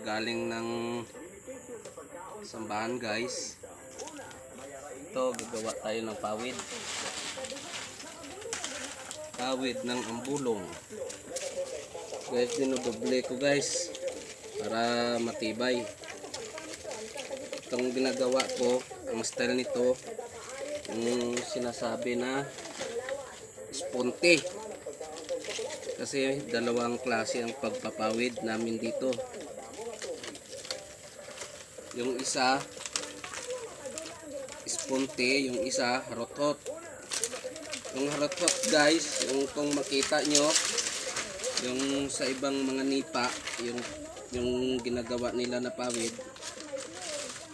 galing ng sambahan guys. Ito, gagawa tayo ng pawid ng ambulong guys. Dinodoble ko guys para matibay. Itong ginagawa ko, ang style nito yung sinasabi na sponte, kasi dalawang klase ang pagpapawid namin dito. Yung isa sponte, yung isa harotot. Yung harotot guys, yung kung makita nyo yung sa ibang mga nipa, yung ginagawa nila na pawid,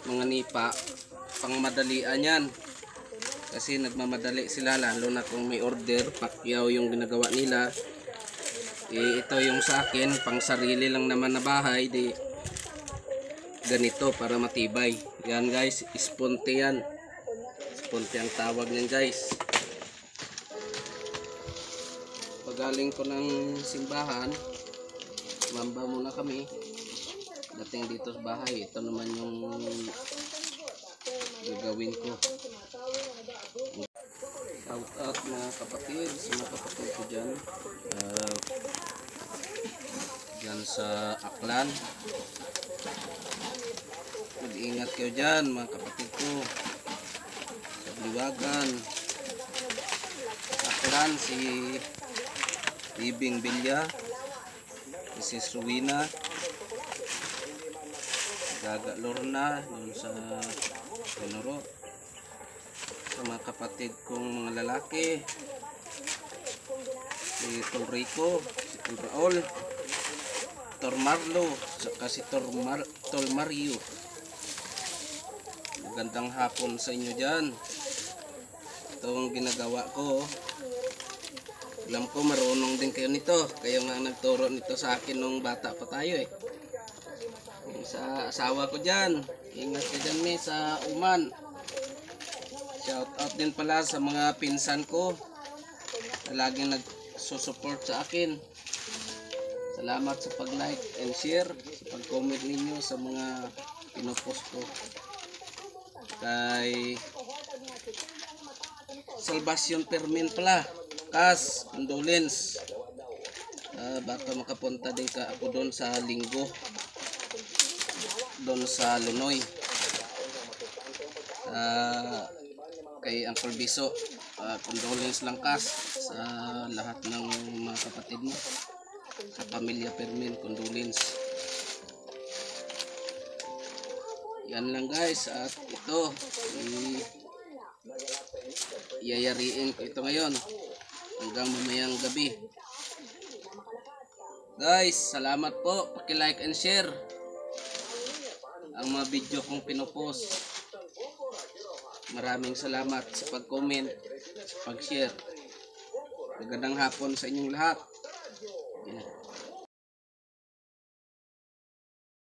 mga nipa, pang madalian yan. Kasi nagmamadali sila, lalo na kung may order, pakyaw yung ginagawa nila. Ito yung sa akin, pang sarili lang naman na bahay, di ganito para matibay. Yan guys, sponte yan. Sponte ang tawag niyan guys. Pagaling ko ng simbahan, mamba muna kami. Dating dito sa bahay, ito naman yung gagawin ko. Shout out mga kapatid, sa mga kapatid ko dyan, dyan sa Aklan. Mag-ingat kayo dyan mga kapatid ko. Sa Liwagan, Aklan, si Ibing Bilya, si Rowena, Gaga Lorna, dun sa Pinuro. Sa mga kapatid kong mga lalaki, si Tol Rico, si Tol Raul, Tor Marlo, saka si Tol Mario. Magandang hapon sa inyo dyan. Itong ginagawa ko, alam ko marunong din kayo nito, kayo nga nagturo nito sa akin nung bata pa tayo eh. Sa asawa ko dyan, ingat ka dyan sa Uman. Shout out din pala sa mga pinsan ko na laging nagsusupport sa akin. Salamat sa pag-like and share, sa pag-comment ninyo sa mga pinopost ko. Kay Salvacion Permin pala, Kas, condolence. Baka makapunta din ka ako doon sa linggo, doon sa Lunoy, kay Uncle Biso. Condolence lang Kas sa lahat ng mga kapatid mo, sa pamilya Permin, condolence. Yan lang guys, at ito iyayariin ko ito ngayon hanggang mamayang gabi. Guys, salamat po, paki-like and share ang mga video kong pinopost. Maraming salamat sa pag-comment, sa pag-share. Magandang hapon sa inyong lahat.